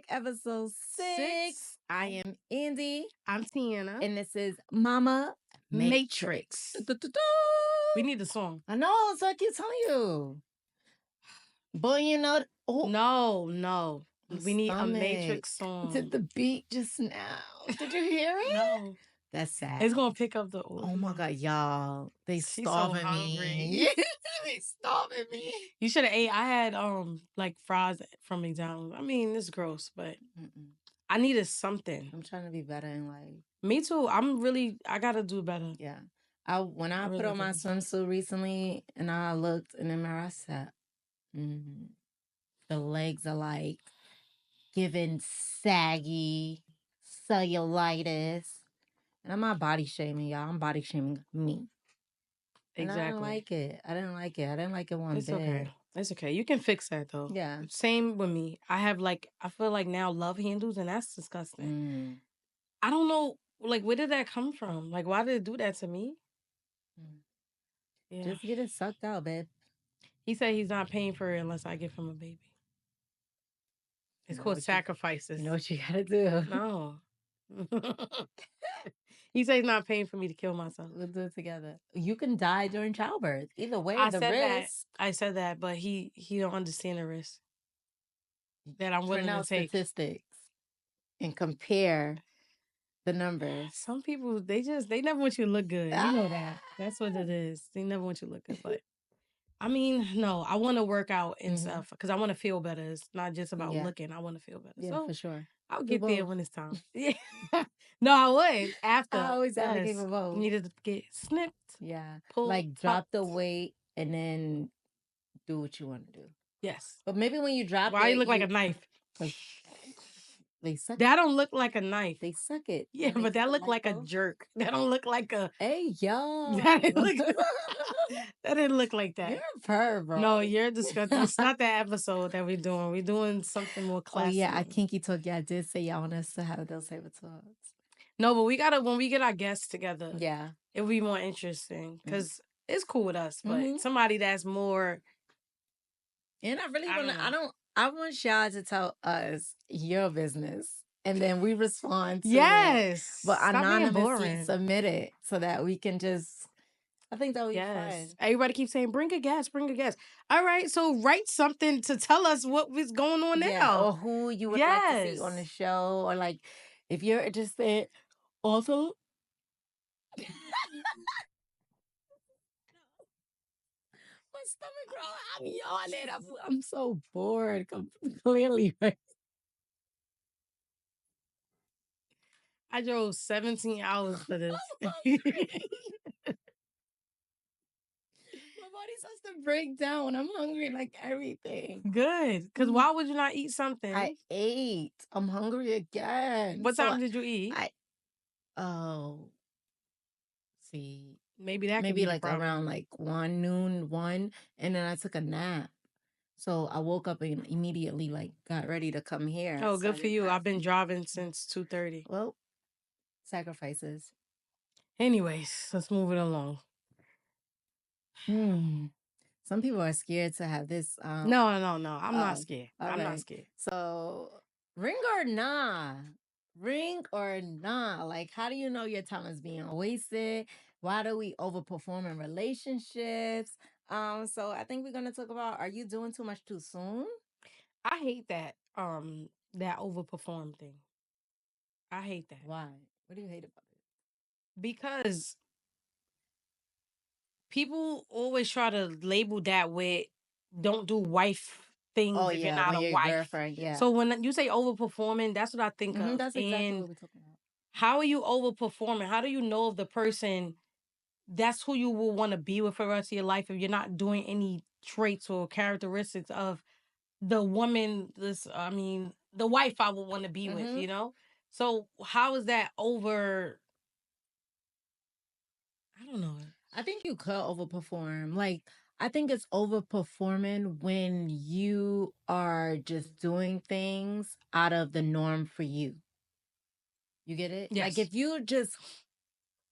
Check episode 6. I am Andy. I'm Tiana. And this is Mama Matrix. We need a song. I know, so I keep telling you. But you know, No. We need a Matrix song. Did the beat just now? Did you hear it? No. That's sad. It's gonna pick up the Oh my God, y'all. They She's starving so me. They starving me. You should have ate. I had like fries from McDonald's. I mean, it's gross, but I needed something. I'm trying to be better in life. Me too. I gotta do better. Yeah. When I put on my swimsuit recently and I looked in the mirror, I said, the legs are like giving saggy cellulitis. And I'm not body shaming, y'all. I'm body shaming me. Exactly. And I didn't like it. I didn't like it one bit. Okay. It's okay. You can fix that though. Yeah. Same with me. I feel like now love handles, and that's disgusting. I don't know, like, where did that come from? Like, why did it do that to me? Yeah. Just get it sucked out, babe. He said he's not paying for it unless I give him a baby. It's called sacrifices. You know what you gotta do. No. He said he's not paying for me to kill myself. We'll do it together. You can die during childbirth. Either way, I said that, but he don't understand the risk that I'm willing to take. Statistics and compare the numbers. Some people, they never want you to look good. You know that. That's what it is. They never want you to look good. But I mean, no, I want to work out and stuff because I want to feel better. It's not just about looking. I want to feel better. Yeah, so, for sure. I'll get there when it's time. Yeah. No, I would. After. I always advocate for both. Needed to get snipped. Yeah. Pulled, like drop the weight and then do what you want to do. Yes. But maybe when you drop Why you look like a knife? They suck that don't look like a knife. They suck it. Yeah, but that look like a jerk. That don't look like a... Hey, y'all. That didn't look like that. You're a perv, bro. No, you're disgusting. It's not that episode that we're doing. We're doing something more classy. Oh, yeah, I Kinky Talk. Yeah, I did say y'all want us to have those saber talks. No, but we gotta, when we get our guests together, yeah, it'll be more interesting because it's cool with us, but somebody that's more... And I really I want y'all to tell us your business. And then we respond to it. But anonymously submit it so that we can just... I think that would be fun. Everybody keeps saying, bring a guest. All right, so write something to tell us what was going on now. Or who you would like to see on the show. Or like, if you're interested, also... My stomach growling. I'm yawning. I'm so bored. Clearly. I drove 17 hours for this. My body starts to break down. I'm hungry like everything. Good. Because why would you not eat something? I ate. I'm hungry again. What time did you eat? See. Maybe like around like 1:00, and then I took a nap. So I woke up and immediately like got ready to come here. Oh, good for you. I've been driving since 2:30. Well, sacrifices. Anyways, let's move it along. Some people are scared to have this. No. I'm not scared. Okay. I'm not scared. So, ring or nah? Like, how do you know your time is being wasted? Why do we overperform in relationships? So I think we're gonna talk about, are you doing too much too soon? I hate that that overperform thing. I hate that. Why? What do you hate about it? Because people always try to label that with don't do wife things if you're not a wife. Girlfriend, yeah. So when you say overperforming, that's what I think of. That's exactly what we're talking about. How are you overperforming? How do you know if the person that's who you will want to be with for the rest of your life if you're not doing any traits or characteristics of the woman, the wife I would want to be with, you know? So how is that over? I don't know. I think you could overperform. Like, I think it's overperforming when you are just doing things out of the norm for you. You get it? Yes. Like, if you're just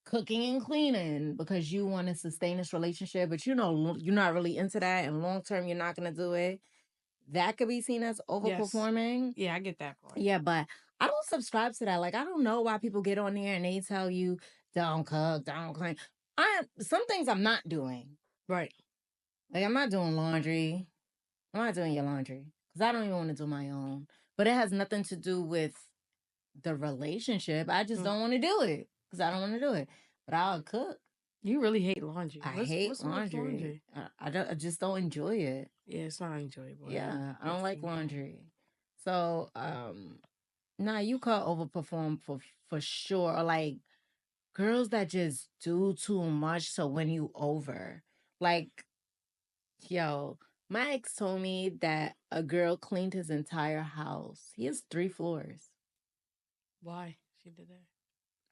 cooking and cleaning because you want to sustain this relationship, but you know you're not really into that, and long term you're not going to do it, that could be seen as overperforming. Yeah, I get that part. Yeah, but I don't subscribe to that. Like, I don't know why people get on there and they tell you don't cook, don't clean. Some things I'm not doing. Right. Like, I'm not doing laundry. I'm not doing your laundry because I don't even want to do my own. But it has nothing to do with the relationship. I just don't want to do it because I don't want to do it. But I'll cook. You really hate laundry. I hate laundry. I just don't enjoy it. Yeah, it's not enjoyable. Yeah, I don't like laundry. So, nah, you could overperform for sure. Or like girls that just do too much to win you over. Like, yo, my ex told me that a girl cleaned his entire house. He has 3 floors. Why she did that?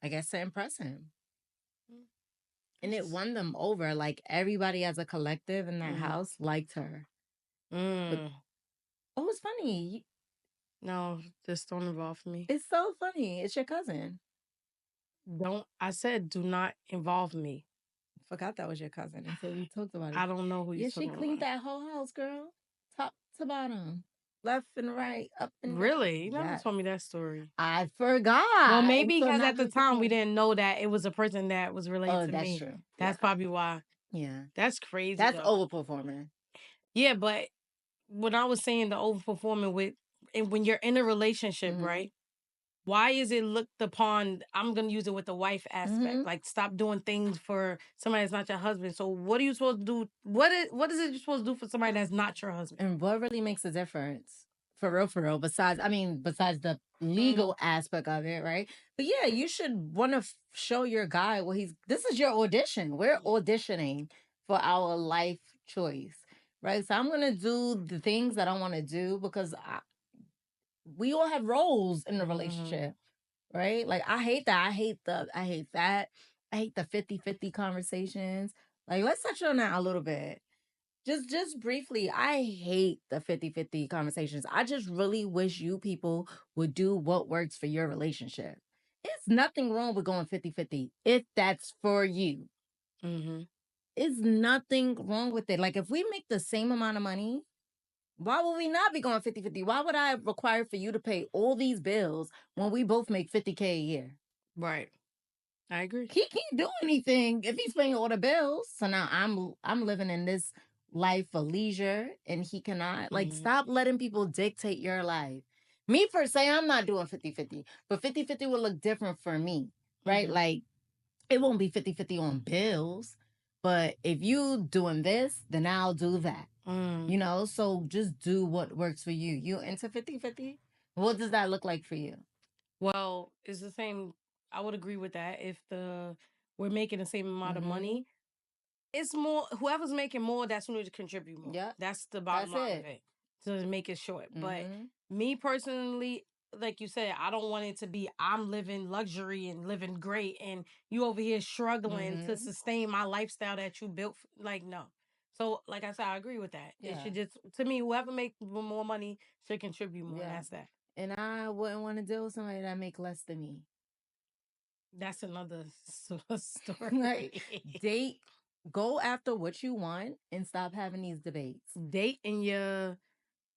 I guess to impress him. And it won them over. Like everybody as a collective in that house liked her. But, oh, it's funny. No, just don't involve me. It's so funny. It's your cousin. I said do not involve me. Forgot that was your cousin until we talked about it. I don't know who you're talking about. Yeah, she cleaned that whole house, girl. Top to bottom. Left and right, up and down. Really? You never told me that story. I forgot. Well, maybe because at the time we didn't know that it was a person that was related to that's me. True. That's probably why. Yeah. That's crazy. That's overperforming. Yeah, but when I was saying the overperforming and when you're in a relationship, right? Why is it looked upon? I'm gonna use it with the wife aspect. Like, stop doing things for somebody that's not your husband. So, what are you supposed to do? What is it you're supposed to do for somebody that's not your husband? And what really makes a difference? For real, besides the legal aspect of it, right? But yeah, you should want to show your guy this is your audition. We're auditioning for our life choice, right? So I'm going to do the things that I want to do because we all have roles in the relationship, right? Like I hate that. I hate that. I hate the 50-50 conversations. Like let's touch on that a little bit. Just briefly, I hate the 50-50 conversations. I just really wish you people would do what works for your relationship. It's nothing wrong with going 50-50 if that's for you. It's nothing wrong with it. Like if we make the same amount of money, why would we not be going 50-50? Why would I require for you to pay all these bills when we both make $50K a year? Right. I agree. He can't do anything if he's paying all the bills. So now I'm living in this life of leisure and he cannot. Like stop letting people dictate your life. Me per se, I'm not doing 50-50, but 50-50 will look different for me, right? Like it won't be 50-50 on bills, but if you doing this, then I'll do that. You know, so just do what works for you. You into 50-50? What does that look like for you? Well, it's the same. I would agree with that. If we're making the same amount of money, it's more whoever's making more, that's who needs to contribute more. Yeah, that's the bottom line of it. To make it short. But me personally, like you said, I don't want it to be I'm living luxury and living great, and you over here struggling to sustain my lifestyle that you built. Like no. So, like I said, I agree with that. Yeah. It should just, to me, whoever makes more money should contribute more. Yeah. That's that. And I wouldn't want to deal with somebody that make less than me. That's another story. Like, go after what you want and stop having these debates. Date in your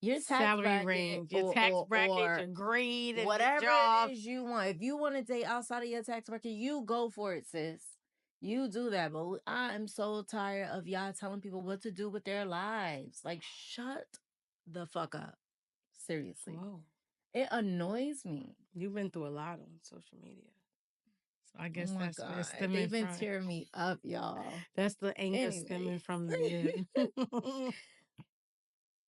tax salary bracket, range, your tax bracket, your grade, and whatever job. It is you want. If you want to date outside of your tax bracket, you go for it, sis. You do that. But I am so tired of y'all telling people what to do with their lives. Like, shut the fuck up. Seriously. Whoa. It annoys me. You've been through a lot on social media. So I guess that's where it's stemming They've been tearing me up, y'all. That's the anger stemming from the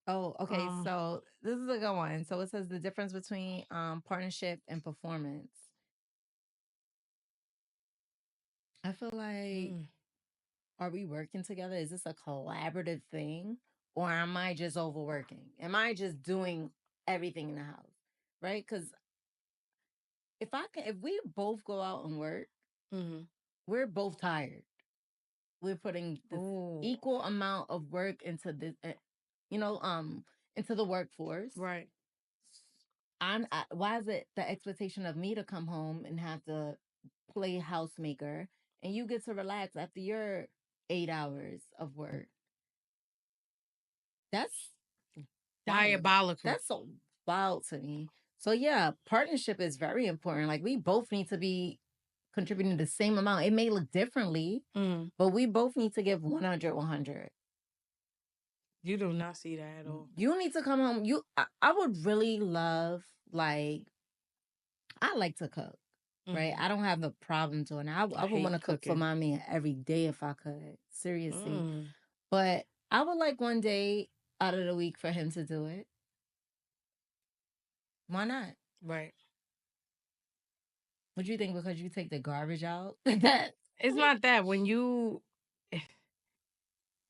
Oh, okay. So this is a good one. So it says the difference between partnership and performance. I feel like, are we working together? Is this a collaborative thing? Or am I just overworking? Am I just doing everything in the house? Right? Because if we both go out and work, we're both tired. We're putting this equal amount of work into this, into the workforce. Right. Why is it the expectation of me to come home and have to play housemaker and you get to relax after your 8 hours of work? That's diabolical. That's so wild to me. So yeah, partnership is very important. Like we both need to be contributing the same amount. It may look differently, but we both need to give 100, 100. You do not see that at all. You need to come home. I would really love, like, I like to cook, right? I don't have a problem doing it. I would want to cook for my man every day if I could. Seriously. But I would like one day out of the week for him to do it. Why not? Right. What do you think? Because you take the garbage out? It's not that. When you,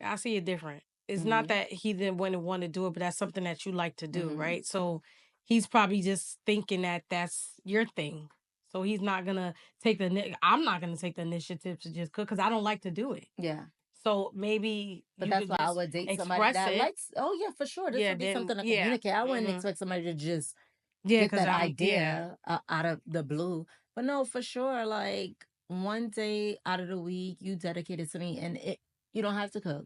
I see it different. It's not that he didn't want to do it, but that's something that you like to do, right? So he's probably just thinking that that's your thing. So he's not gonna take I'm not gonna take the initiative to just cook because I don't like to do it. Yeah. So maybe, but that's why I would date somebody that likes. Oh yeah, for sure. This would be something to communicate. I wouldn't expect somebody to just get that idea out of the blue. But no, for sure. Like one day out of the week, you dedicate it to me, and you don't have to cook.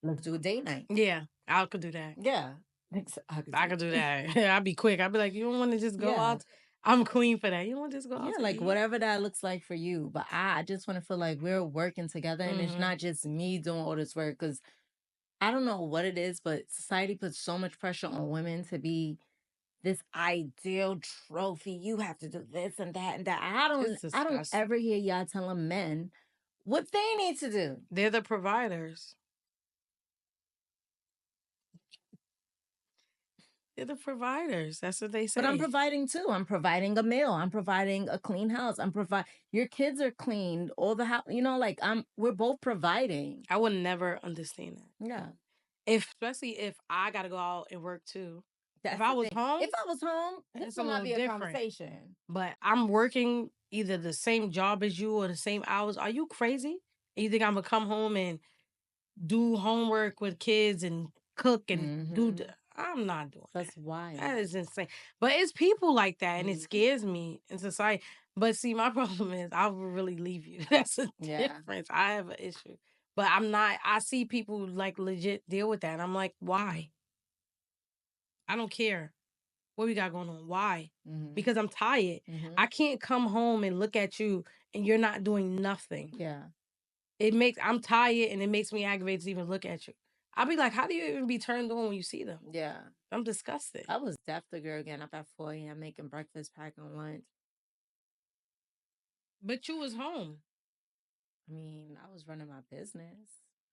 Let's do a date night. Yeah, I could do that. Yeah, I could do that. I'd be quick. I'd be like, you don't want to just go out? I'm queen for that. You don't want to just go out? Yeah, like whatever that looks like for you. But I just want to feel like we're working together, and it's not just me doing all this work. Because I don't know what it is, but society puts so much pressure on women to be this ideal trophy. You have to do this and that and that. I don't ever hear y'all telling men what they need to do. They're the providers. They're the providers. That's what they say. But I'm providing too. I'm providing a meal. I'm providing a clean house. Your kids are clean. All the house, like we're both providing. I would never understand that. Yeah. Especially if I got to go out and work too. If I was home, this would not be a conversation. But I'm working either the same job as you or the same hours. Are you crazy? You think I'm gonna come home and do homework with kids and cook and do? I'm not doing that. That's why. That is insane. But it's people like that, and it scares me in society. But see, my problem is I will really leave you. That's a difference. I have an issue. But I'm not. I see people like legit deal with that. And I'm like, why? I don't care. What we got going on? Why? Because I'm tired. I can't come home and look at you and you're not doing nothing. Yeah. I'm tired and it makes me aggravated to even look at you. I'll be like, how do you even be turned on when you see them? Yeah. I'm disgusted. I was deaf the girl again up at 4 a.m. making breakfast, packing lunch. But you was home. I mean, I was running my business.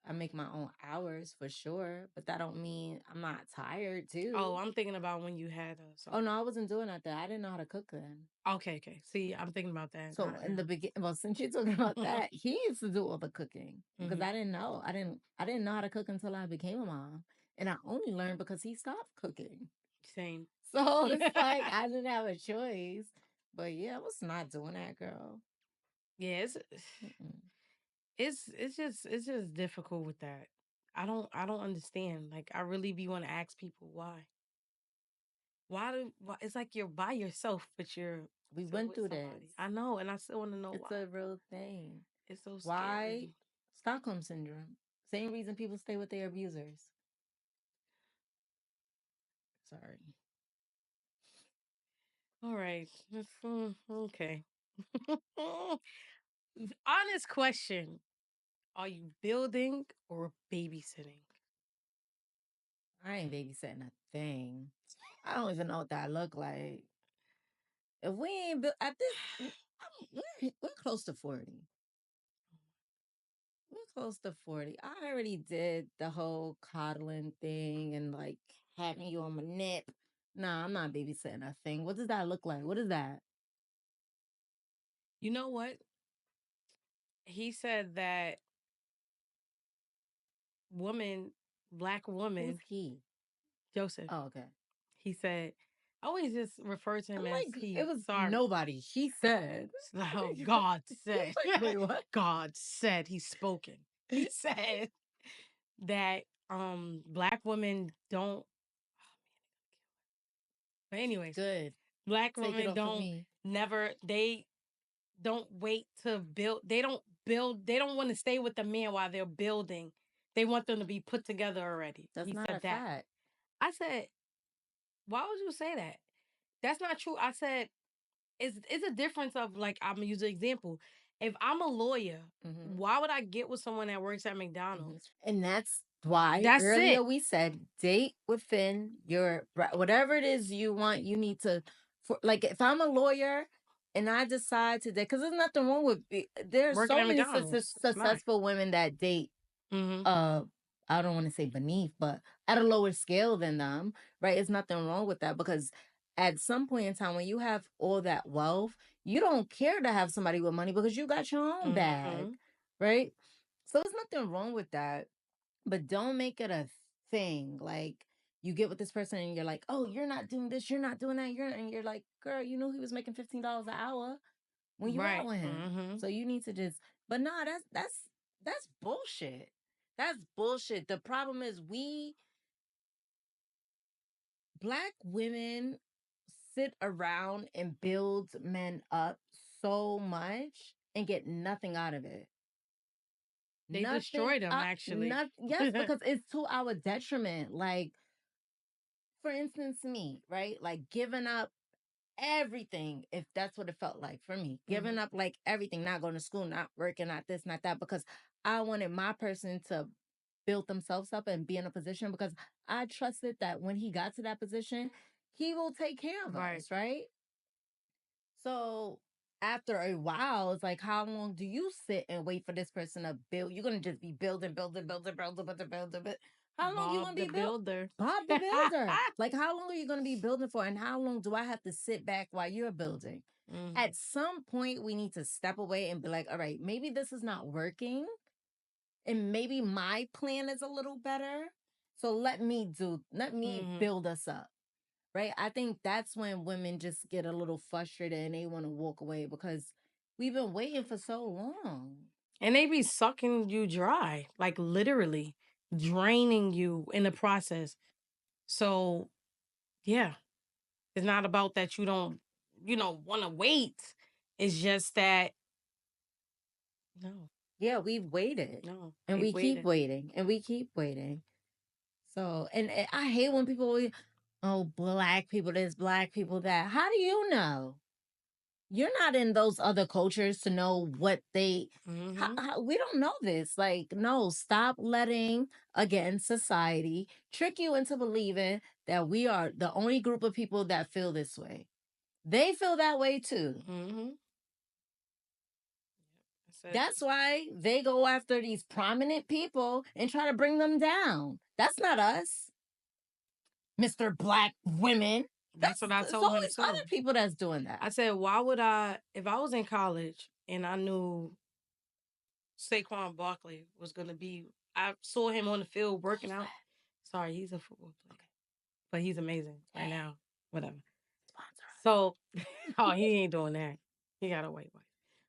I make my own hours for sure, but that don't mean I'm not tired too. Oh, I'm thinking about when you had Oh no, I wasn't doing that. I didn't know how to cook then. Okay. See, I'm thinking about that. So in the beginning, well, since you're talking about that, he used to do all the cooking because I didn't know. I didn't know how to cook until I became a mom, and I only learned because he stopped cooking. Same. So it's like I didn't have a choice. But yeah, I was not doing that, girl. Yeah, it's just difficult with that. I don't understand. Like I really want to ask people why. Why it's like you're by yourself, but we went through this. I know, and I still want to know why. It's a real thing. It's so scary. Why? Stockholm syndrome. Same reason people stay with their abusers. Sorry. All right. Okay. Honest question. Are you building or babysitting? I ain't babysitting a thing. I don't even know what that look like. If we ain't built at this, we're close to 40. We're close to 40. I already did the whole coddling thing and like having you on my nip. Nah, I'm not babysitting a thing. What does that look like? What is that? You know what? He said that black woman. Who's he? Joseph. Oh, okay. He said, I always just refer to him as he. It was nobody. He said. Oh, God said. Wait, what? God said. He's spoken. He said that black women don't. But anyways, good. Black women they don't wait to build. They don't build. They don't want to stay with the man while they're building. They want them to be put together already. That's not a fact. I said, Why would you say that? That's not true. I said it's a difference of like I'm gonna use an example. If I'm a lawyer, why would I get with someone that works at McDonald's? And that's why That's earlier it. we said date within your whatever it is you want. You need to, for like if I'm a lawyer and I decide to date, because there's nothing wrong with there's Working so at many McDonald's. successful women that date I don't want to say beneath, but at a lower scale than them, right? It's nothing wrong with that because at some point in time when you have all that wealth, you don't care to have somebody with money because you got your own bag, right? So there's nothing wrong with that, but don't make it a thing. Like you get with this person and you're like, oh, you're not doing this, you're not doing that, and you're like, girl, you know he was making $15 an hour when you out with him. So you need to just, but no, that's bullshit. That's bullshit. The problem is we black women sit around and build men up so much and get nothing out of it. They destroy them actually. Yes, because it's to our detriment. Like, for instance, me, right? Like giving up everything, if that's what it felt like for me. Giving up like everything, not going to school, not working, not this, not that, because I wanted my person to build themselves up and be in a position because I trusted that when he got to that position, he will take care of us, right? So after a while, it's like, how long do you sit and wait for this person to build? You're gonna just be building, building, building, building, building, building, building. How long you gonna be builder? Bob the builder. Like, how long are you gonna be building for? And how long do I have to sit back while you're building? At some point, we need to step away and be like, all right, maybe this is not working, and maybe my plan is a little better. So let me build us up. Right? I think that's when women just get a little frustrated and they want to walk away because we've been waiting for so long. And they be sucking you dry, like literally draining you in the process. So, yeah, it's not about that you don't, want to wait. It's just that, no. Yeah, we've waited. No. And we keep waiting. And we keep waiting. So, and I hate when people, oh, black people this, black people that. How do you know? You're not in those other cultures to know what they we don't know this. Like, no, stop letting again society trick you into believing that we are the only group of people that feel this way. They feel that way too. That's why they go after these prominent people and try to bring them down. That's not us, Mr. Black women. That's what I told him too. Other people that's doing that. I said, why would if I was in college and I knew Saquon Barkley was going to be, I saw him on the field working out. Sorry, he's a football player. Okay. But he's amazing right now. Whatever. So, oh, he ain't doing that. He got a white wife.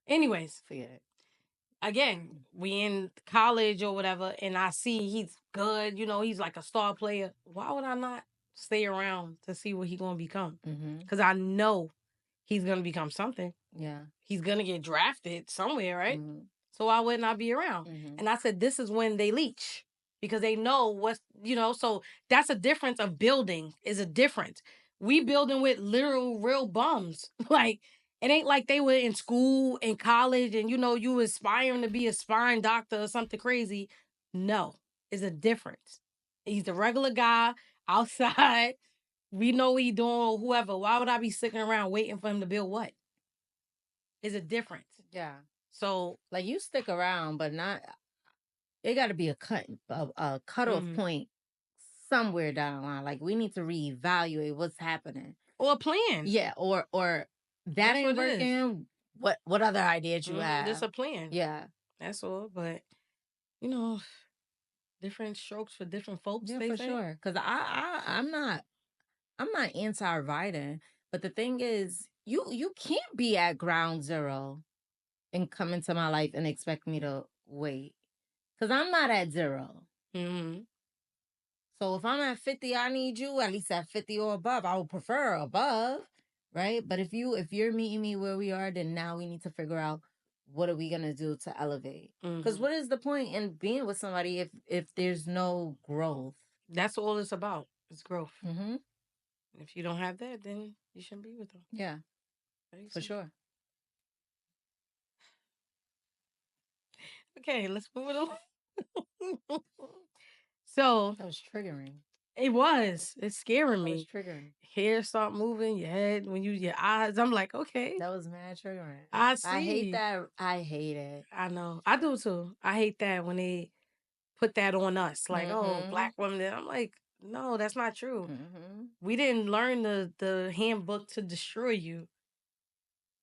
Anyways, forget it. Again, we in college or whatever, and I see he's good. He's like a star player. Why would I not stay around to see what he's going to become? Because I know he's going to become something. Yeah. He's going to get drafted somewhere, right? So why wouldn't I be around? And I said, this is when they leech because they know what's, so that's a difference of building is a difference. We building with literal real bums. Like, it ain't like they were in school, in college, and you aspiring to be a spine doctor or something crazy. No, it's a difference. He's a regular guy outside. We know what he's doing or whoever. Why would I be sitting around waiting for him to build what? It's a difference. Yeah. So, like, you stick around, but not. It got to be a cutoff point somewhere down the line. Like, we need to reevaluate what's happening or a plan. Yeah, or that ain't working. What other ideas you have? Just a plan. Yeah, that's all. But different strokes for different folks. Yeah, they for say. sure. Because I'm not anti-writing, but the thing is, you can't be at ground zero and come into my life and expect me to wait. Because I'm not at 0. So if I'm at 50, I need you at least at 50 or above. I would prefer above, right? But if you're meeting me where we are, then now we need to figure out what are we gonna do to elevate. Because what is the point in being with somebody if there's no growth? That's all it's about. It's growth. If you don't have that, then you shouldn't be with them. Yeah, for sure. Okay, let's move it on. So that was triggering. It was. It's scaring me. That was triggering. Hair start moving, your head, when your eyes. I'm like, okay. That was mad triggering. I see. I hate that. I hate it. I know. I do too. I hate that when they put that on us. Like, oh, black women. I'm like, no, that's not true. We didn't learn the handbook to destroy you.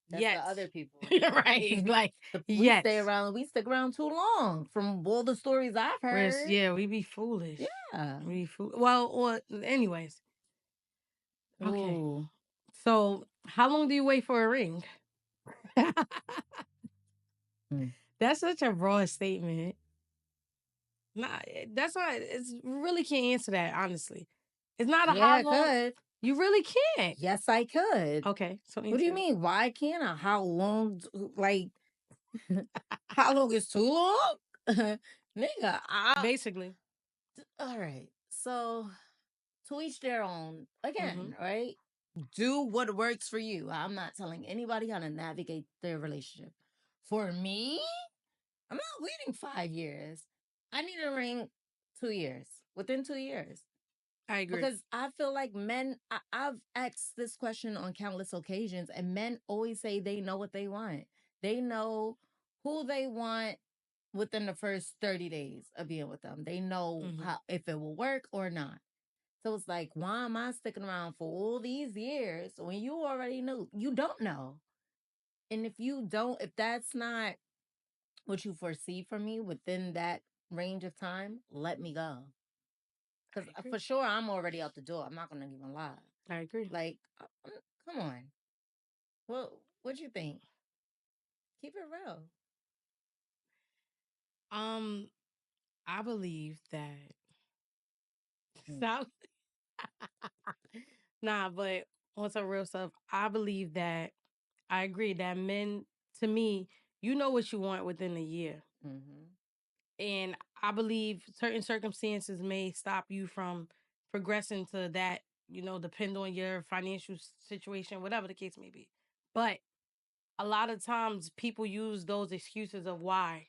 That's the other people. Right. Like, we stay around. We stick around too long from all the stories I've heard. Yeah, we be foolish. Yeah. We be foolish. Well, anyways. Okay. Ooh. So, how long do you wait for a ring? That's such a broad statement. Nah, that's not. It's really can't answer that honestly. It's not a how long. Could. You really can't. Yes, I could. Okay, so what do you mean? Why can't I? How long? Like, how long is too long, nigga? Basically. All right. So, to each their own. Again, right? Do what works for you. I'm not telling anybody how to navigate their relationship. For me, I'm not waiting 5 years. I need a ring 2 years. Within 2 years. I agree. Because I feel like men, I've asked this question on countless occasions, and men always say they know what they want. They know who they want within the first 30 days of being with them. They know how if it will work or not. So it's like, why am I sticking around for all these years when you already knew? You don't know. And if that's not what you foresee from me within that range of time, let me go. Because for sure, I'm already out the door. I'm not going to even lie. I agree. Like, come on. Well, what you think? Keep it real. I believe that. Stop. Nah, but on some real stuff, I believe that I agree that men, to me, you know what you want within a year. And I believe certain circumstances may stop you from progressing to that, depend on your financial situation, whatever the case may be. But a lot of times people use those excuses of why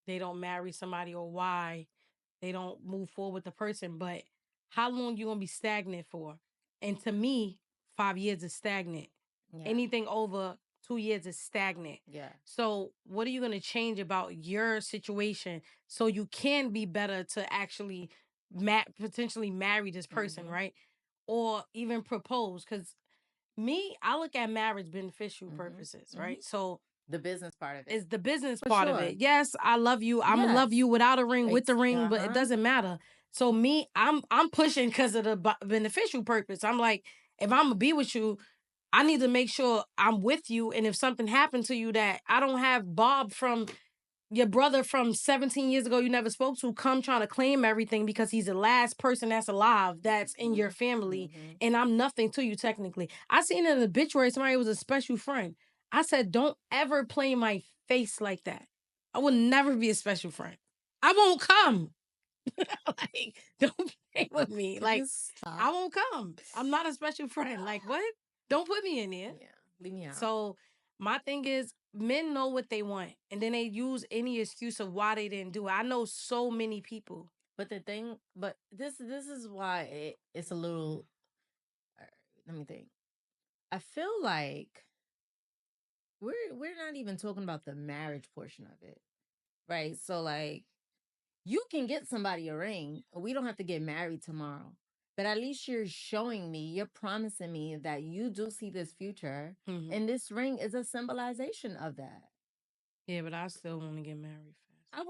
they don't marry somebody or why they don't move forward with the person. But how long you gonna be stagnant for? And to me, 5 years is stagnant. Yeah. Anything over 2 years is stagnant. Yeah. So what are you gonna change about your situation so you can be better to actually potentially marry this person, right? Or even propose? Because me, I look at marriage beneficial purposes, right? So the business part of it. It's the business part of it. Yes, I love you. I'm gonna love you without a ring, with the ring, but it doesn't matter. So me, I'm pushing because of the beneficial purpose. I'm like, if I'm gonna be with you, I need to make sure I'm with you. And if something happened to you, that I don't have Bob from your brother from 17 years ago you never spoke to come trying to claim everything because he's the last person that's alive that's in your family, and I'm nothing to you technically. I seen in an obituary somebody was a special friend. I said, don't ever play my face like that. I will never be a special friend. I won't come. Like, don't play with me. Like, I won't come. I'm not a special friend. Like, what? Don't put me in there. Yeah, leave me out. So my thing is, men know what they want, and then they use any excuse of why they didn't do it. I know so many people. But this is why it's a little. Let me think. I feel like we're not even talking about the marriage portion of it, right? So like, you can get somebody a ring. We don't have to get married tomorrow. But at least you're showing me, you're promising me that you do see this future. And this ring is a symbolization of that. Yeah, but I still want to get married fast.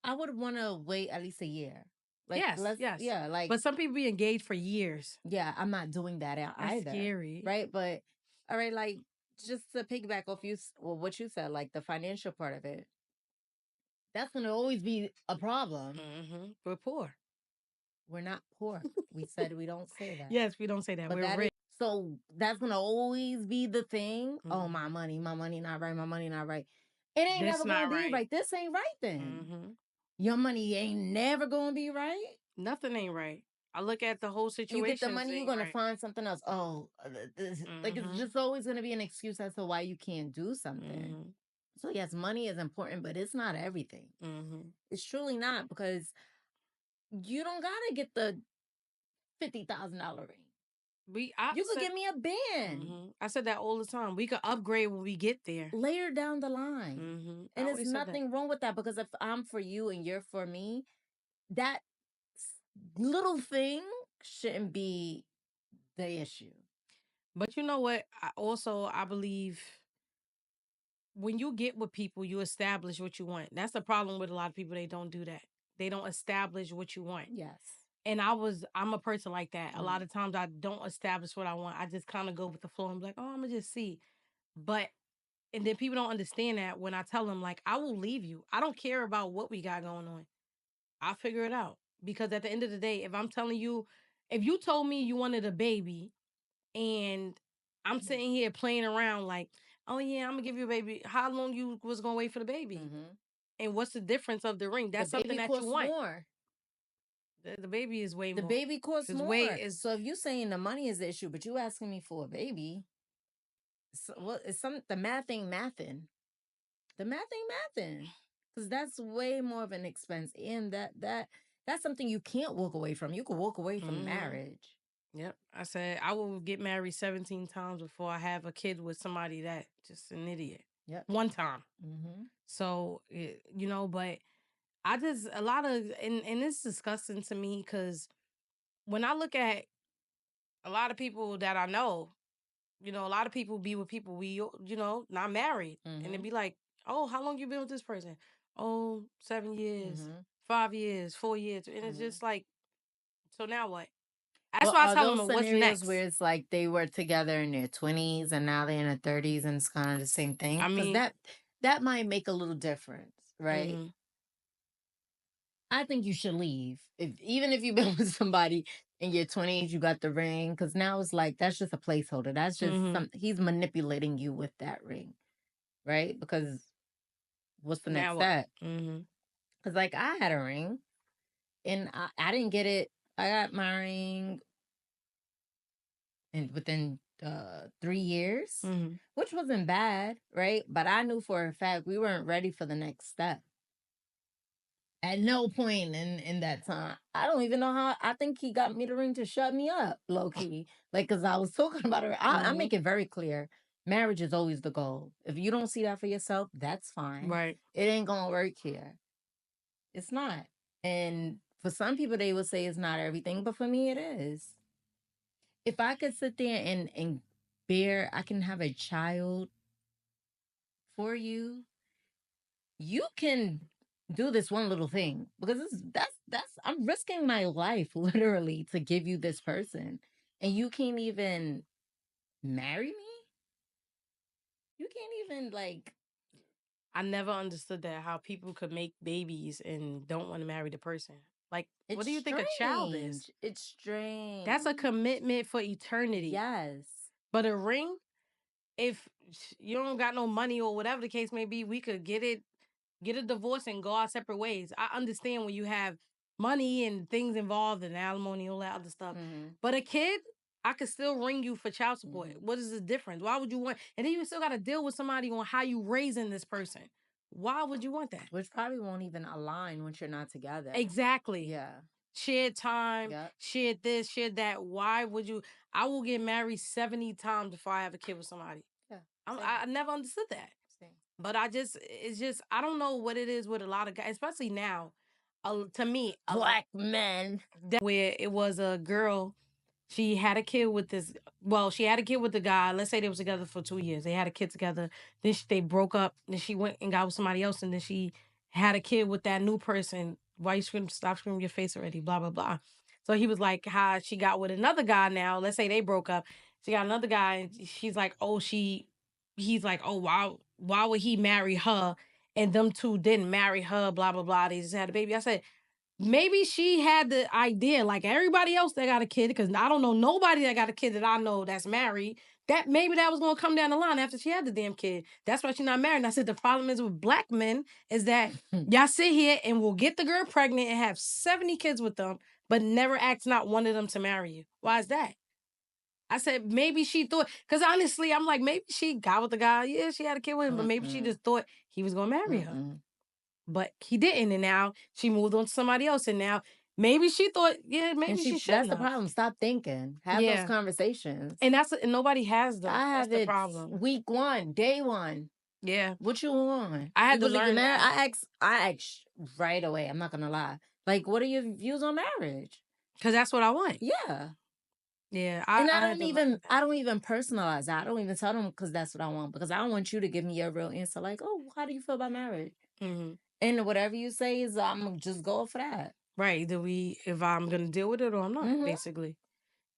I would want to wait at least a year. Like, yes. Yeah, like, but some people be engaged for years. Yeah, I'm not doing that either. Scary. Right? But all right, like, just to piggyback off what you said, like the financial part of it. That's going to always be a problem. We're poor. We're not poor. We said we don't say that. Yes, we don't say that. We're rich. So that's going to always be the thing. Oh, my money not right. My money not right. It ain't never going to be right. This ain't right then. Your money ain't never going to be right. Nothing ain't right. I look at the whole situation. You get the money, you're gonna find something else. Oh, like it's just always gonna be an excuse as to why you can't do something. So yes, money is important, but it's not everything. It's truly not, because you don't gotta get the $50,000 ring. You could give me a band. I said that all the time. We could upgrade when we get there. Later down the line. And there's nothing wrong with that, because if I'm for you and you're for me, that little thing shouldn't be the issue. But you know what? I believe when you get with people, you establish what you want. That's the problem with a lot of people. They don't do that. They don't establish what you want. Yes. And I'm a person like that. A lot of times I don't establish what I want. I just kind of go with the flow and be like, oh, I'm going to just see. And then people don't understand that when I tell them, like, I will leave you. I don't care about what we got going on. I'll figure it out. Because at the end of the day, if I'm telling you, if you told me you wanted a baby and I'm sitting here playing around like, oh yeah, I'm going to give you a baby. How long you was going to wait for the baby? And what's the difference of the ring? That's something that you want. More. The baby is way more. The baby costs more. So if you're saying the money is the issue, but you asking me for a baby, so what is the math ain't mathing. The math ain't mathing. Because that's way more of an expense. And that's something you can't walk away from. You can walk away from marriage. Yep. I said I will get married 17 times before I have a kid with somebody that just an idiot. Yep. One time. So, but I just, a lot of, and it's disgusting to me because when I look at a lot of people that I know, a lot of people be with people not married. And it'd be like, oh, how long you been with this person? Oh, 7 years, 5 years, 4 years. And it's just like, so now what? That's why I tell them what's next. Where it's like they were together in their 20s and now they're in their 30s and it's kind of the same thing. I mean, that might make a little difference, right? I think you should leave. Even if you've been with somebody in your 20s, you got the ring, because now it's like that's just a placeholder. That's just he's manipulating you with that ring, right? Because what's the next step? Because like I had a ring, and I didn't get it. I got my ring, and within 3 years, which wasn't bad, right? But I knew for a fact we weren't ready for the next step. At no point in that time. I don't even know how. I think he got me the ring to shut me up, low key. Like, because I was talking about it. I make it very clear. Marriage is always the goal. If you don't see that for yourself, that's fine. Right. It ain't going to work here. It's not. And for some people, they would say it's not everything. But for me, it is. If I could sit there and bear, I can have a child for you. You can do this one little thing, because that's I'm risking my life literally to give you this person, and you can't even marry me. You can't even like. I never understood that, how people could make babies and don't want to marry the person. Like, what do you think a child is? It's strange. That's a commitment for eternity. Yes. But a ring, if you don't got no money or whatever the case may be, we could get a divorce and go our separate ways. I understand when you have money and things involved and alimony, all that other stuff. But a kid, I could still ring you for child support. What is the difference? Why would you want? And then you still got to deal with somebody on how you raising this person. Why would you want that? Which probably won't even align once you're not together. Exactly. Yeah. Shared time, shared this, shared that. Why would you? I will get married 70 times before I have a kid with somebody. Yeah. I never understood that. Same. But it's just, I don't know what it is with a lot of guys, especially now. To me, black men. Where it was a girl, she had a kid with she had a kid with the guy. Let's say they was together for 2 years. They had a kid together. Then they broke up. Then she went and got with somebody else. And then she had a kid with that new person. Why you screaming? Stop screaming your face already. Blah, blah, blah. So he was like, how she got with another guy now. Let's say they broke up. She got another guy. And she's like, he's like, oh, why would he marry her? And them two didn't marry her, blah, blah, blah. They just had a baby. I said, maybe she had the idea, like everybody else that got a kid, because I don't know nobody that got a kid that I know that's married, that maybe that was going to come down the line after she had the damn kid. That's why she's not married. And I said the problem is with black men is that y'all sit here and will get the girl pregnant and have 70 kids with them, but never ask not one of them to marry you. Why is that? I said maybe she thought, because honestly, I'm like, maybe she got with the guy. Yeah, she had a kid with him, but maybe she just thought he was going to marry her. But he didn't, and now she moved on to somebody else, and now maybe she thought, yeah, maybe she shouldn't. That's the problem. Stop thinking. Have those conversations. And nobody has them. I have that's the problem. Week 1, day 1. Yeah. What you want? I had to learn that. I asked right away. I'm not gonna lie. Like, what are your views on marriage? Because that's what I want. Yeah. Yeah. I don't even personalize that. I don't even tell them because that's what I want. Because I don't want you to give me your real answer. Like, oh, how do you feel about marriage? Mm-hmm. And whatever you say is, I'm just go for that. Right. If I'm gonna deal with it or I'm not, basically.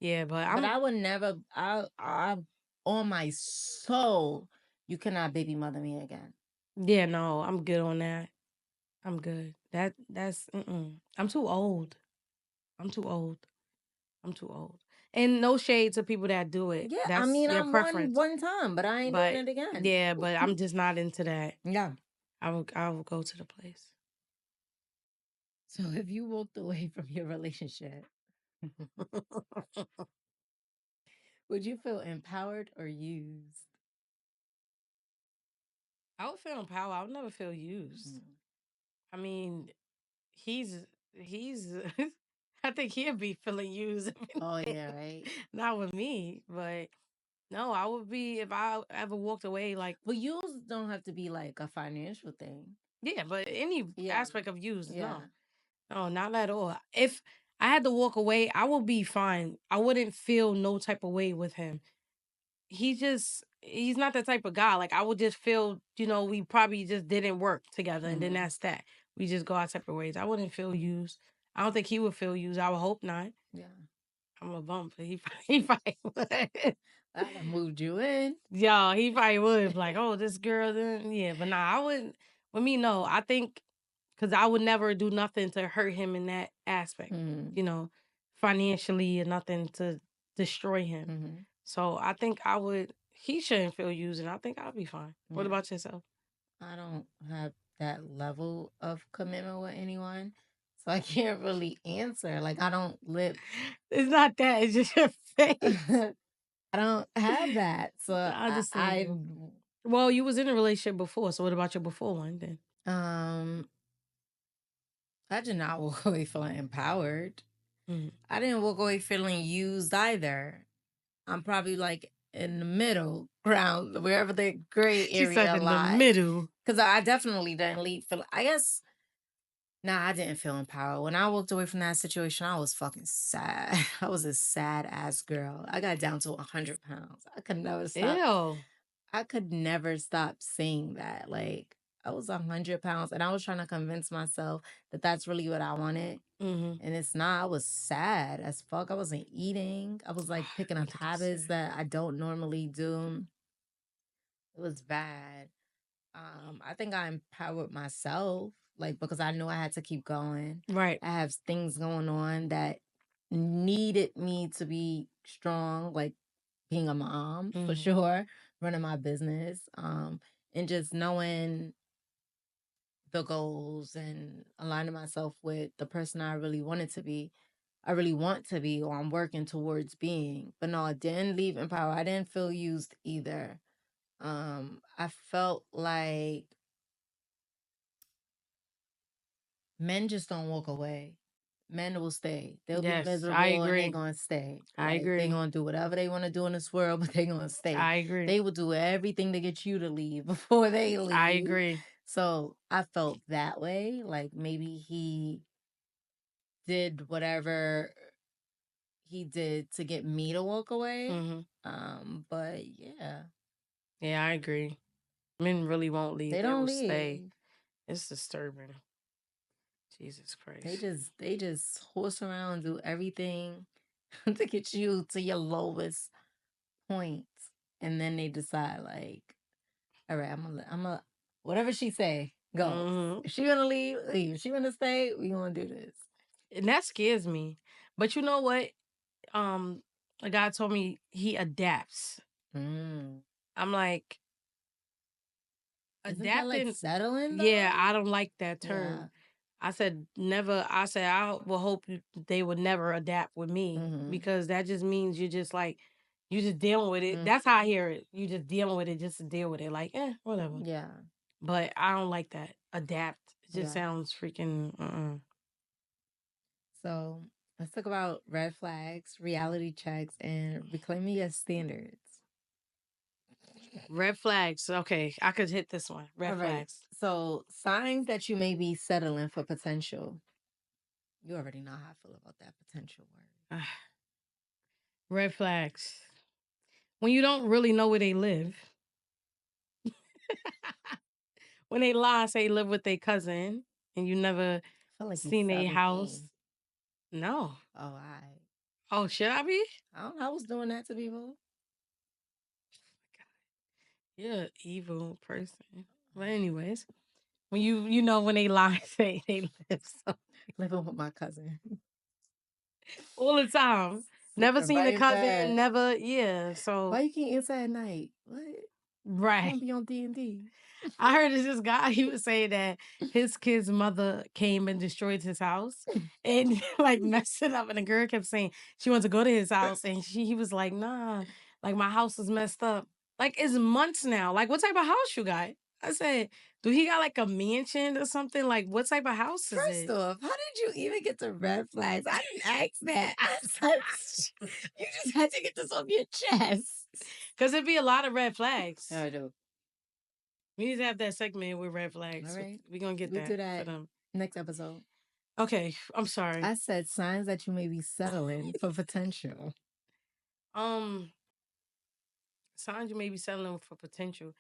Yeah, but I would never. I on my soul, you cannot baby mother me again. Yeah, no, I'm good on that. I'm good. That's. I'm too old. I'm too old. And no shade to people that do it. Yeah, that's I'm preference. one time, but I ain't doing it again. Yeah, but I'm just not into that. Yeah. I will go to the place. So if you walked away from your relationship, would you feel empowered or used? I would feel empowered. I would never feel used. I mean, he's I think he'd be feeling used. Oh yeah, right. Not with me, but no, I would be if I ever walked away. Like, but used don't have to be like a financial thing. Yeah, but any aspect of used, no, not at all. If I had to walk away, I would be fine. I wouldn't feel no type of way with him. He's not that type of guy. Like, I would just feel, we probably just didn't work together, and then that's that. We just go our separate ways. I wouldn't feel used. I don't think he would feel used. I would hope not. Yeah. I'm a bump, but he probably would. I'd have moved you in. Yo, he probably would. Like, oh, this girl, then yeah. But nah, I wouldn't. With me, no. I think because I would never do nothing to hurt him in that aspect, financially or nothing to destroy him. So I think he shouldn't feel used, and I think I'll be fine. Yeah. What about yourself? I don't have that level of commitment with anyone, so I can't really answer. Like, I don't live. It's not that. It's just your face. I don't have that. So I well, you was in a relationship before. So what about your before one then? I did not walk away feeling empowered. I didn't walk away feeling used either. I'm probably like in the middle ground, wherever the gray area She said in the middle. Because I definitely didn't leave. I guess, I didn't feel empowered. When I walked away from that situation, I was fucking sad. I was a sad ass girl. I got down to 100 pounds. I could never stop. Ew. I could never stop saying that. Like, I was 100 pounds, and I was trying to convince myself that that's really what I wanted. And it's not. I was sad as fuck. I wasn't eating. I was like picking up habits that I don't normally do. It was bad. I think I empowered myself, like, because I knew I had to keep going. Right. I have things going on that needed me to be strong, like being a mom, for sure, running my business, and just knowing the goals and aligning myself with the person I really want to be, or I'm working towards being. But no, I didn't leave in power. I didn't feel used either. I felt like men just don't walk away. Men will stay. They'll be miserable and they're going to stay. I agree. They're going to do whatever they want to do in this world, but they're going to stay. I agree. They will do everything to get you to leave before they leave. I agree. So I felt that way. Like, maybe he did whatever he did to get me to walk away. But yeah. Yeah, I agree. Men really won't leave. They don't leave. Stay. It's disturbing. Jesus Christ. They just horse around and do everything to get you to your lowest point. And then they decide, like, all right, I'm gonna whatever she say, go. If she gonna leave, leave. If she gonna stay, we gonna do this. And that scares me. But you know what? A guy told me he adapts. I'm like, Isn't that like settling though? Yeah, I don't like that term. Yeah. I said never. I said I will hope they would never adapt with me because that just means you just like you just dealing with it. That's how I hear it. You just dealing with it just to deal with it. Like whatever. Yeah. But I don't like that. Adapt. It just sounds freaking. So let's talk about red flags, reality checks, and reclaiming your standards. Red flags. Okay, I could hit this one. Red flags. So signs that you may be settling for potential. You already know how I feel about that potential word. Red flags. When you don't really know where they live. When they lie, say live with their cousin, and you never seen their house. No. Oh, Oh, should I be? I was doing that to people. You're an evil person. But anyways, when you know when they lie, say they live living with my cousin all the time. Never seen a cousin. Never. Yeah. So why you can't answer at night? What? Right. Can't be on D&D. I heard this guy, he was saying that his kid's mother came and destroyed his house and like messed it up. And the girl kept saying she wanted to go to his house. And he was like, nah, like my house is messed up. Like it's months now. Like what type of house you got? I said, do he got like a mansion or something? Like what type of house is First off, how did you even get to red flags? I didn't ask that. You just had to get this off your chest. Because it'd be a lot of red flags. I do. We need to have that segment with red flags. All right. We're going to get we'll do that for them. Next episode. Okay. I'm sorry. I said signs that you may be settling for potential. Signs you may be settling for potential.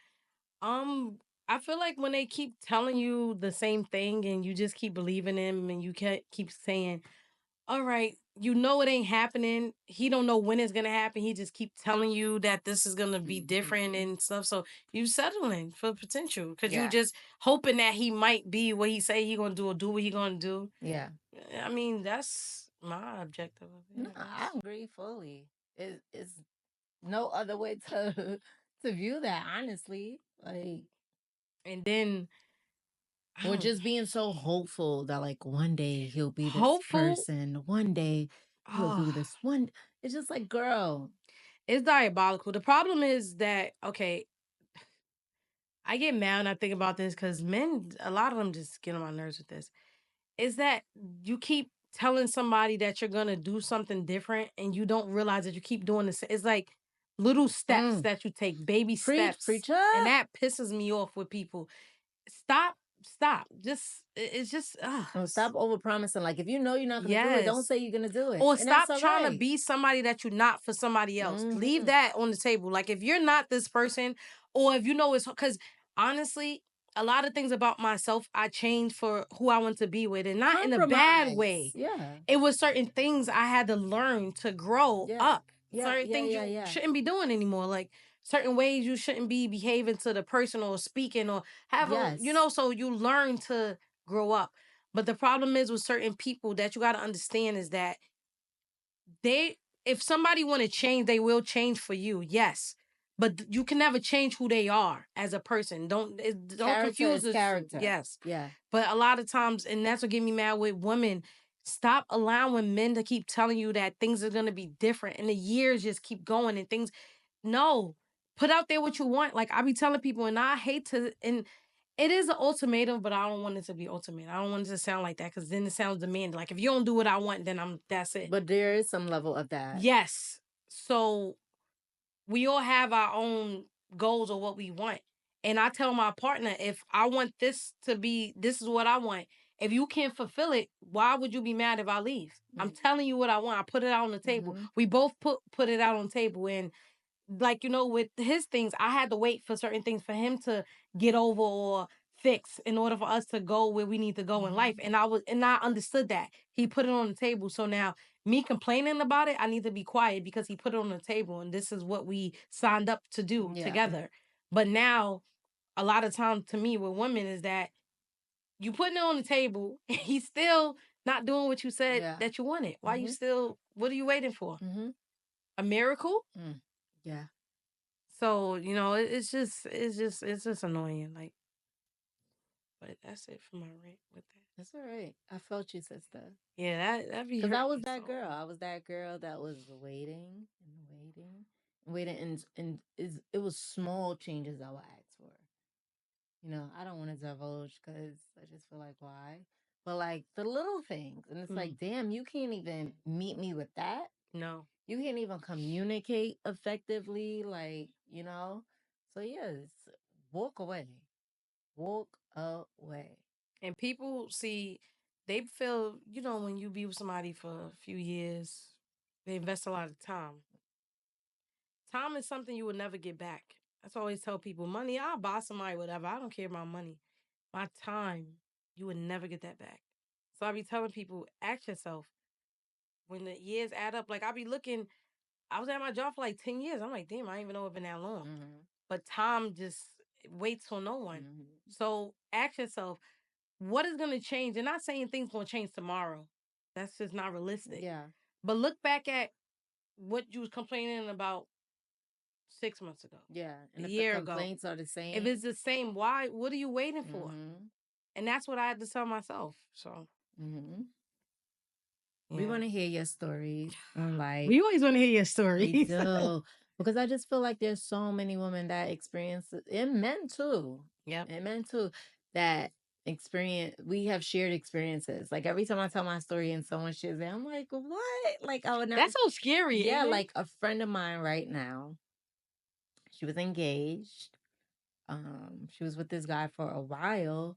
I feel like when they keep telling you the same thing and you just keep believing them and you keep saying, all right, you know it ain't happening. He don't know when it's gonna happen. He just keep telling you that this is gonna be different and stuff. So you settling for potential because you just hoping that he might be what he say he gonna do or do what he gonna do. Yeah. I mean, that's my objective of it. No, I agree fully. It's no other way to view that, honestly. Like, and then or just being so hopeful that like one day he'll be this person. One day he'll do this. It's just like, girl. It's diabolical. The problem is that, okay, I get mad when I think about this because men, a lot of them just get on my nerves with this. Is that you keep telling somebody that you're going to do something different and you don't realize that you keep doing this. It's like little steps that you take, baby steps. Preacher. And that pisses me off with people. Stop. It's just stop overpromising. Like if you know you're not gonna do it, don't say you're gonna do it. Or stop trying to be somebody that you're not for somebody else. Leave that on the table. Like if you're not this person, or if you know it's because honestly, a lot of things about myself I changed for who I want to be with, and not in a bad way. Yeah, it was certain things I had to learn to grow up. Certain things you shouldn't be doing anymore. Like certain ways you shouldn't be behaving to the person or speaking or have so you learn to grow up. But the problem is with certain people that you got to understand is that if somebody want to change, they will change for you. Yes. But you can never change who they are as a person. Don't confuse the character. Yes. Yeah. But a lot of times, and that's what get me mad with women, stop allowing men to keep telling you that things are going to be different and the years just keep going and things. No. Put out there what you want. Like I be telling people, and I hate to, and it is an ultimatum, but I don't want it to be ultimate. I don't want it to sound like that because then it sounds demanding. Like if you don't do what I want, then that's it. But there is some level of that. Yes. So we all have our own goals or what we want. And I tell my partner, if I want this to be, this is what I want. If you can't fulfill it, why would you be mad if I leave? I'm telling you what I want. I put it out on the table. We both put it out on the table. And like, with his things, I had to wait for certain things for him to get over or fix in order for us to go where we need to go in life. And I understood that. He put it on the table. So now me complaining about it, I need to be quiet because he put it on the table and this is what we signed up to do together. But now a lot of times to me with women is that you putting it on the table and he's still not doing what you said that you wanted. Why you still, what are you waiting for? A miracle? Yeah. So, it's just annoying. Like, but that's it for my rant with that. That's all right. I felt you, sister. Yeah, that'd be because I was hurting that so. girl. I was that girl that was waiting, and it was small changes I would ask for. I don't want to divulge because I just feel like why, but like the little things, and it's like, damn, you can't even meet me with that. No. You can't even communicate effectively, like, So yes, walk away. Walk away. And people see, they feel, when you be with somebody for a few years, they invest a lot of time. Time is something you will never get back. That's why I always tell people, money, I'll buy somebody whatever. I don't care about money. My time, you would never get that back. So I be telling people, ask yourself, when the years add up, like I be looking, I was at my job for like 10 years. I'm like, damn, I didn't even know it been that long. Mm-hmm. But time just waits on no one. Mm-hmm. So ask yourself, what is going to change? And not saying things going to change tomorrow. That's just not realistic. Yeah. But look back at what you was complaining about 6 months ago. Yeah. And a if year the ago. complaints are the same. If it's the same, what are you waiting for? Mm-hmm. And that's what I had to tell myself. So Mm-hmm. yeah. We want to hear your stories. Like, we always want to hear your stories. We do. Because I just feel like there's so many women that experience it, and men too. Yep. And men too, that we have shared experiences. Like every time I tell my story and someone shares it, I'm like, what? Like I would never. That's so scary. Yeah, isn't it? like a friend of mine right now, she was engaged. She was with this guy for a while,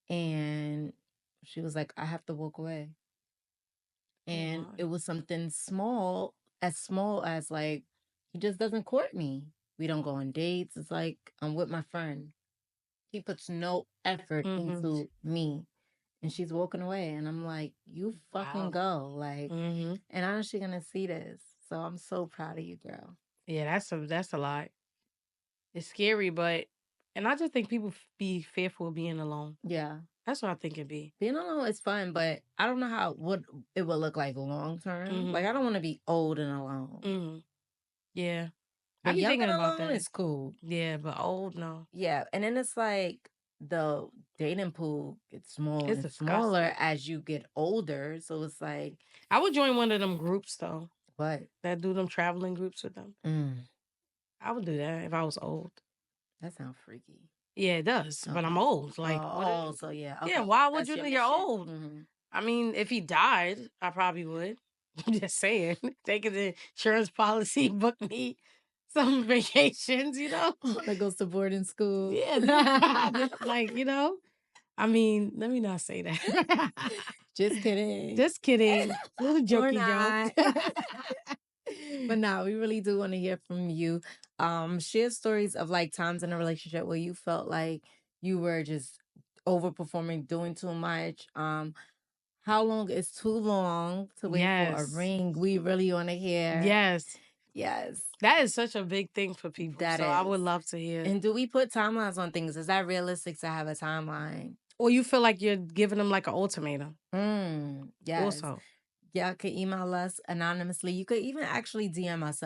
and she was like, I have to walk away. And it was something small as like, he just doesn't court me. We don't go on dates. It's like I'm with my friend. He puts no effort into me. And she's walking away. And I'm like, you fucking go. Like, and I know she's gonna see this. So I'm so proud of you, girl. Yeah, that's a lot. It's scary, and I just think people be fearful of being alone. Yeah. That's what I think it be. Being alone is fun, but I don't know what it would look like long term. Like I don't want to be old and alone. Yeah. But I be young thinking and about alone that. is cool. Yeah, but old, no. Yeah, and then it's like the dating pool gets smaller It's and disgusting. smaller as you get older. So it's like, I would join one of them groups though. what? That do them traveling groups with them. I would do that if I was old. That sounds freaky. Yeah, it does. But I'm old. Like, so yeah. Okay. Yeah, why would That's you? your You're mission. old. I mean, if he died, I probably would. I'm just saying. Take the insurance policy, book me some vacations, That goes to boarding school. Yeah. Like, I mean, let me not say that. Just kidding. Just kidding. Little jokey joke. But no, we really do want to hear from you. Share stories of like times in a relationship where you felt like you were just overperforming, doing too much. How long is too long to wait for a ring? We really want to hear. Yes. Yes. That is such a big thing for people. So I would love to hear. And do we put timelines on things? Is that realistic to have a timeline? Or you feel like you're giving them like an ultimatum? Yes. Also. Y'all could email us anonymously. You could even actually DM us.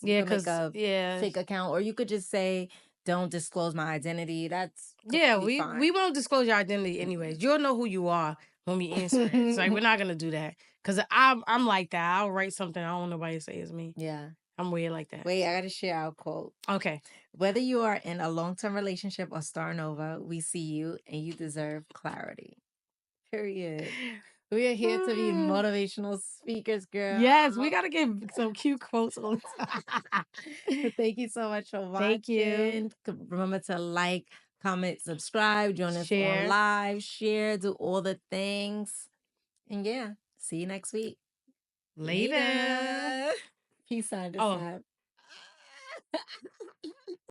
Yeah, because make a fake account, or you could just say, "Don't disclose my identity." That's we won't disclose your identity anyways. You'll know who you are when we answer it. It's like we're not gonna do that because I'm like that. I'll write something. I don't want nobody to say it's me. Yeah, I'm weird like that. Wait, I gotta share our quote. Okay. Whether you are in a long-term relationship or starting over, we see you and you deserve clarity. Period. We are here to be motivational speakers, girl. Yes, we got to get some cute quotes on time. Thank you so much for watching. Thank you. Remember to like, comment, subscribe, join us on live, share, do all the things. And yeah, see you next week. Later. Peace sign this time.